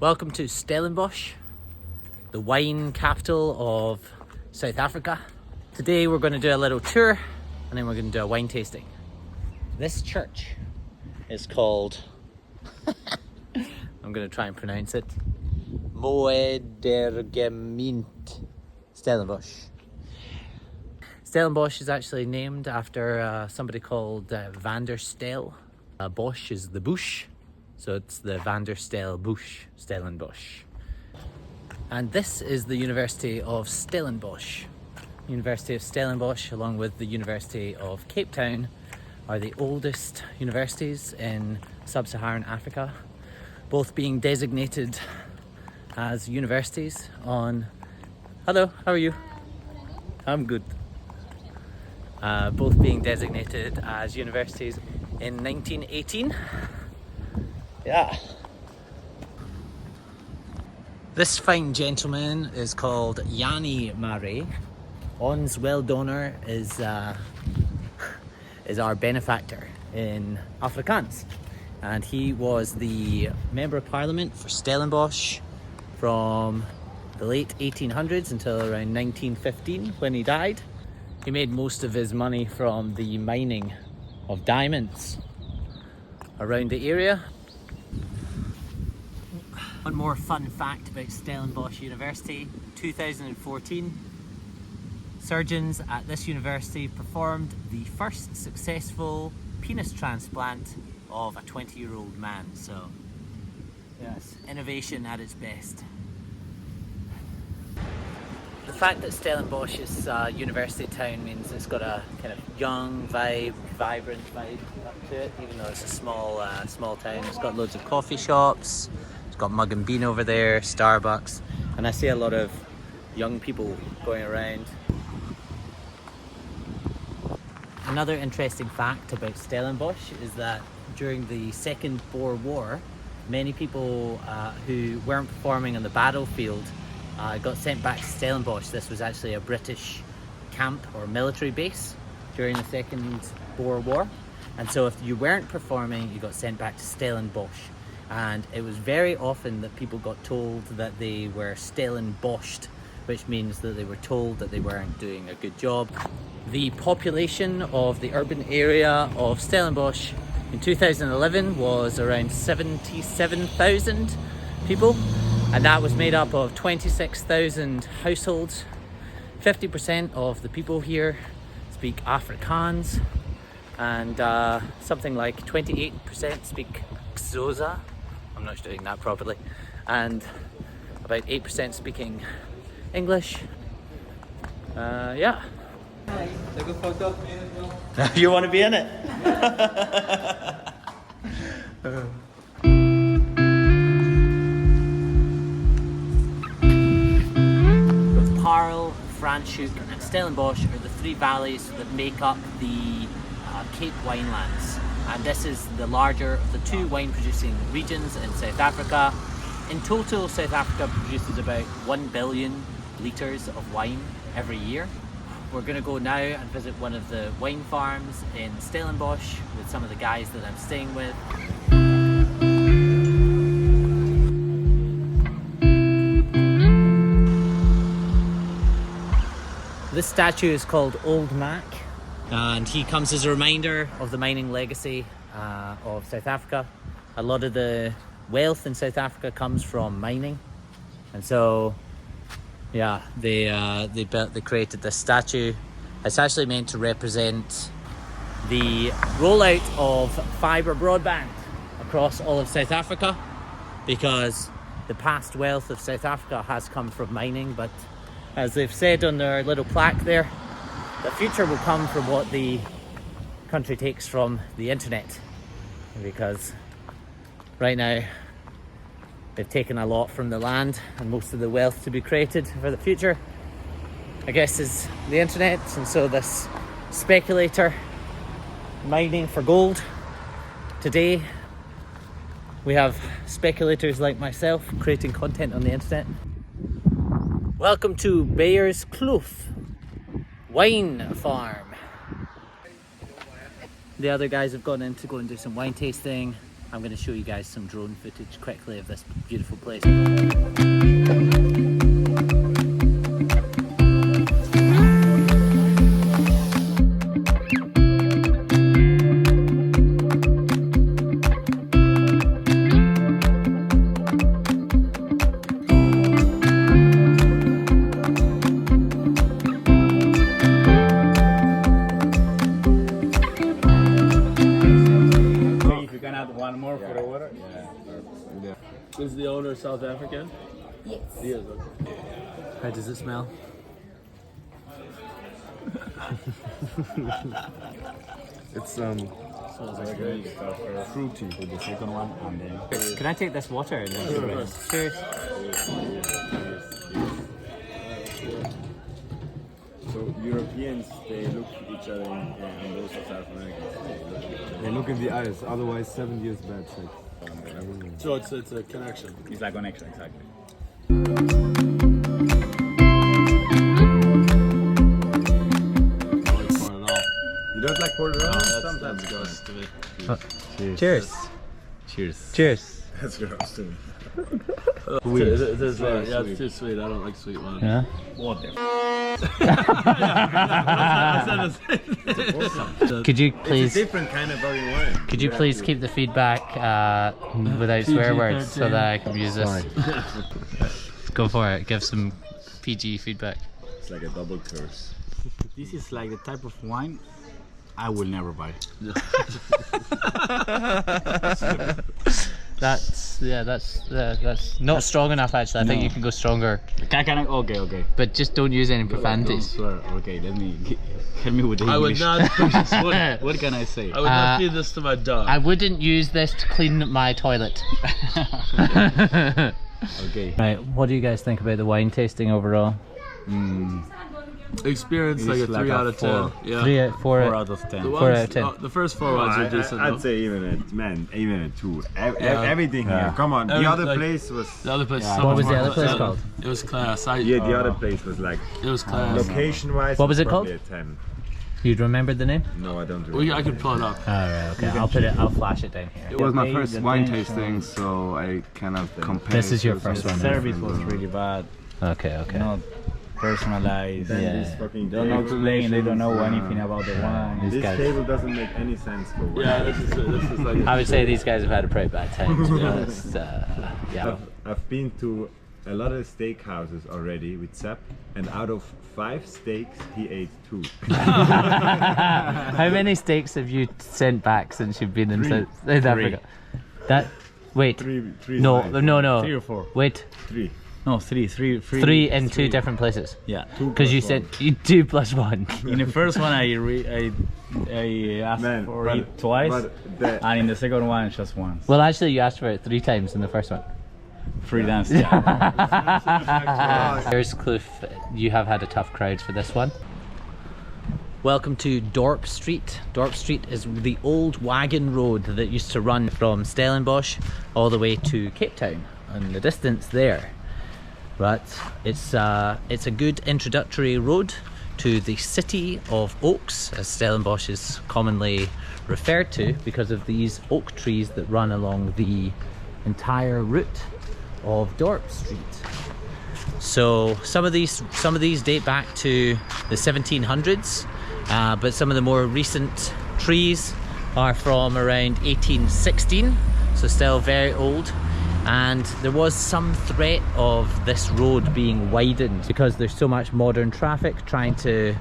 Welcome to Stellenbosch, the wine capital of South Africa. Today we're going to do a little tour and then we're going to do a wine tasting. This church is called, I'm going to try and pronounce it, Moedergemeente Stellenbosch. Stellenbosch is actually named after somebody called Van der Stel. Bosch is the bush, so it's the Van der Stel Bush, Stellenbosch. And this is the University of Stellenbosch. University of Stellenbosch, along with the University of Cape Town, are the oldest universities in sub-Saharan Africa, both being designated as universities on... Hello, how are you? I'm good. Both being designated as universities in 1918. Yeah. This fine gentleman is called Yanni Mare. Ons Weldoner is our benefactor in Afrikaans. And he was the Member of Parliament for Stellenbosch from the late 1800s until around 1915 when he died. He made most of his money from the mining of diamonds around the area. One more fun fact about Stellenbosch University. 2014, surgeons at this university performed the first successful penis transplant of a 20-year-old man. So, yes, innovation at its best. The fact that Stellenbosch is a university town means it's got a kind of young vibe, vibrant vibe up to it, even though it's a small town. It's got loads of coffee shops, it's got Mug and Bean over there, Starbucks, and I see a lot of young people going around. Another interesting fact about Stellenbosch is that during the Second Boer War, many people who weren't performing on the battlefield got sent back to Stellenbosch. This was actually a British camp or military base during the Second Boer War. And so if you weren't performing, you got sent back to Stellenbosch. And it was very often that people got told that they were Stellenboshed, which means that they were told that they weren't doing a good job. The population of the urban area of Stellenbosch in 2011 was around 77,000 people. And that was made up of 26,000 households. 50% of the people here speak Afrikaans, and something like 28% speak Xhosa. I'm not doing that properly. And about 8% speaking English. Yeah. Take a photo. You want to be in it? Parel, Franschhoek and Stellenbosch are the three valleys that make up the Cape winelands, and this is the larger of the two wine producing regions in South Africa. In total, South Africa produces about 1 billion litres of wine every year. We're going to go now and visit one of the wine farms in Stellenbosch with some of the guys that I'm staying with. This statue is called Old Mac, and he comes as a reminder of the mining legacy of South Africa. A lot of the wealth in South Africa comes from mining, and so yeah, they created this statue. It's actually meant to represent the rollout of fibre broadband across all of South Africa, because the past wealth of South Africa has come from mining, but as they've said on their little plaque there, the future will come from what the country takes from the internet, because right now they've taken a lot from the land, and most of the wealth to be created for the future, I guess, is the internet. And so this speculator mining for gold, today we have speculators like myself creating content on the internet. Welcome to Beyers Kloof Wine Farm. The other guys have gone in to go and do some wine tasting. I'm going to show you guys some drone footage quickly of this beautiful place. One more for the water? Yeah. Is the owner South African? Yes. He is, okay. How does it smell? It's fruity with the second one, and then Can I take this water? And then Cheers. so Europeans, they look each other and those of South Americans, they look in the eyes. Otherwise, 7 years bad sex. So it's a connection. It's like connection, exactly. You don't like Portugal? Sometimes gross to me. Cheers. Cheers. Cheers. That's gross to me. It's too sweet. I don't like sweet wine. Yeah. Water. Could you It's a please? different kind of body wine. Could you please keep the feedback without swear words so that I can use this? Go for it. Give some PG feedback. It's like a double curse. This is like the type of wine I will never buy. That's not strong enough actually. I think you can go stronger, Okay. but just don't use any Don't profanities. swear. Okay, help me with the I would English. not. What can I say? I would not feed this to my dog. I wouldn't use this to clean my toilet. Okay. Right, what do you guys think about the wine tasting overall? Experience It like a is like 3 a out of 10. 4. Yeah. 4 4 out of 10. The 4 ones- out of 10. The first 4 ones are decent. I'd though. say even a 2. Yeah. Everything Yeah. here. Come on. Every- The other like- place was. The other place. Yeah. so What was much the more other place class. called? It was class. Yeah, the other place was like. It was class. Location wise. What was it probably called? A 10. You'd remember the name? No, I don't remember. I could pull it up. Alright, okay. I'll flash it down here. It was my The first taste, wine the tension. tasting, so I cannot compare. This is your to first the one, The yeah. service was really bad. Okay. Not personalized. Then this fucking They don't know table explain. They don't know mentions, anything about the wine. This guys. table doesn't make any sense for wine. Yeah, this is like. I would say these guys have had a pretty bad time, to be honest. Yeah. I've been to a lot of steakhouses already with Sepp, and out of 5 steaks, he ate 2. How many steaks have you sent back since you've been in South Africa? Wait. Three No, slices. 3 or 4. Wait. 3. No, 3. 3 in 2 different places. Yeah. Because you said 2 plus 1. In the first one, I asked Man, for but- it twice, but the- and in the second one, just once. Well, actually, you asked for it 3 times in the first one. Freelance. Yeah. Here's Kloof. You have had a tough crowd for this one. Welcome to Dorp Street. Dorp Street is the old wagon road that used to run from Stellenbosch all the way to Cape Town, and the distance there. But it's a good introductory road to the city of oaks, as Stellenbosch is commonly referred to, because of these oak trees that run along the entire route of Dorp Street. So some of these date back to the 1700s, but some of the more recent trees are from around 1816, so still very old. And there was some threat of this road being widened because there's so much modern traffic trying to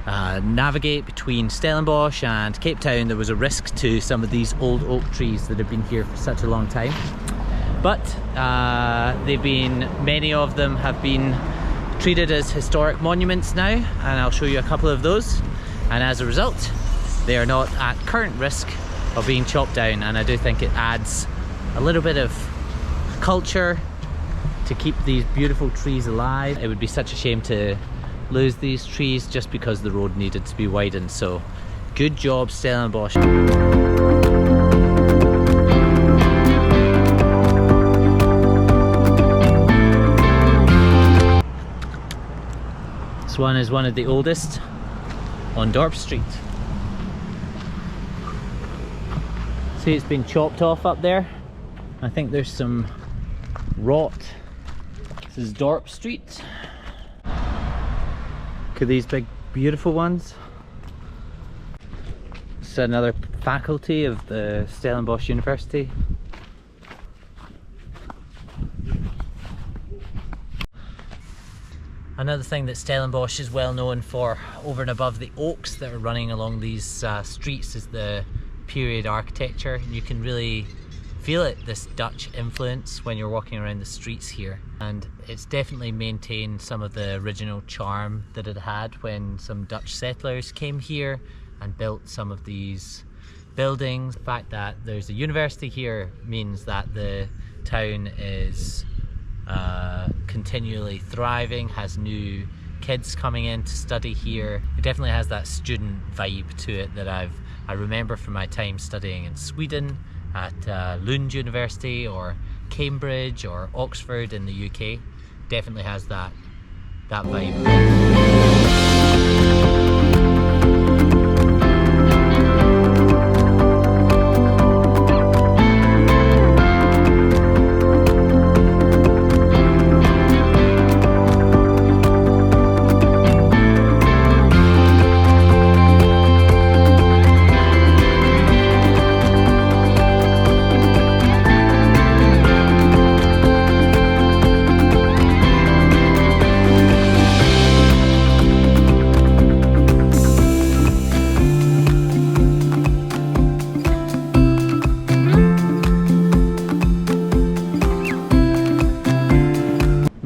navigate between Stellenbosch and Cape Town. There was a risk to some of these old oak trees that have been here for such a long time. But many of them have been treated as historic monuments now, and I'll show you a couple of those. And as a result, they are not at current risk of being chopped down, and I do think it adds a little bit of culture to keep these beautiful trees alive. It would be such a shame to lose these trees just because the road needed to be widened. So good job, Stellenbosch. This one is one of the oldest on Dorp Street. See, it's been chopped off up there. I think there's some rot. This is Dorp Street. Look at these big, beautiful ones. It's another faculty of the Stellenbosch University. Another thing that Stellenbosch is well known for, over and above the oaks that are running along these streets, is the period architecture. You can really feel it, this Dutch influence, when you're walking around the streets here. And it's definitely maintained some of the original charm that it had when some Dutch settlers came here and built some of these buildings. The fact that there's a university here means that the town is continually thriving, has new kids coming in to study here. It definitely has that student vibe to it that I remember from my time studying in Sweden at Lund University or Cambridge or Oxford in the UK. Definitely has that vibe.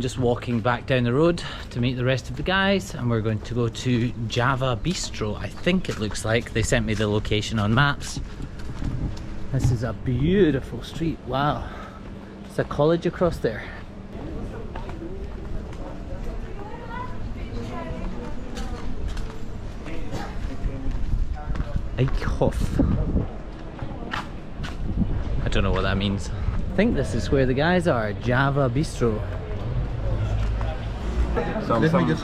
Just walking back down the road to meet the rest of the guys, and we're going to go to Java Bistro, I think it looks like. They sent me the location on maps. This is a beautiful street. Wow, it's a college across there. Eichhoff. I don't know what that means. I think this is where the guys are, Java Bistro. Some ketchup.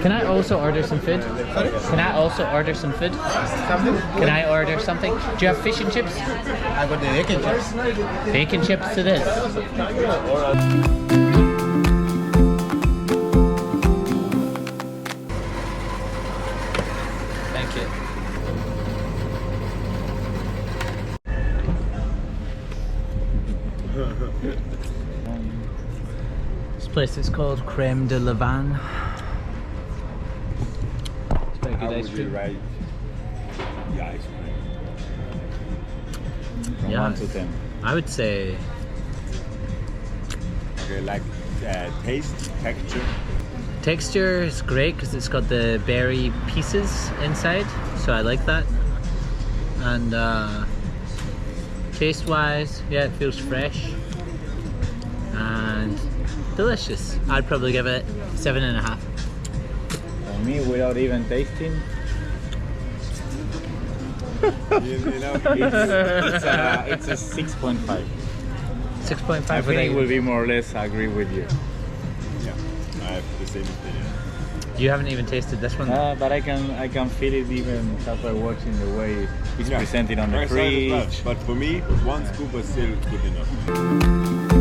Can I also order some food? Sorry? Can I also order some food? Something? Can I order something? Do you have fish and chips? I got the bacon chips. Bacon chips it is. Thank you. This place is called Crème de Levan. It's very good ice cream. Rate the ice cream? From Yeah. 1 to 10. I would say Okay, like taste, texture. texture is great because it's got the berry pieces inside, so I like that. And taste wise, yeah, it feels fresh and delicious. I'd probably give it 7.5. For me, without even tasting, it's a 6.5. 6.5. I think it will be more or less agree with you. Yeah, I have the same opinion. You haven't even tasted this one? But I can feel it even after watching the way it's Yeah. presented on the Very side as well. fridge. But for me, one scoop was still good enough.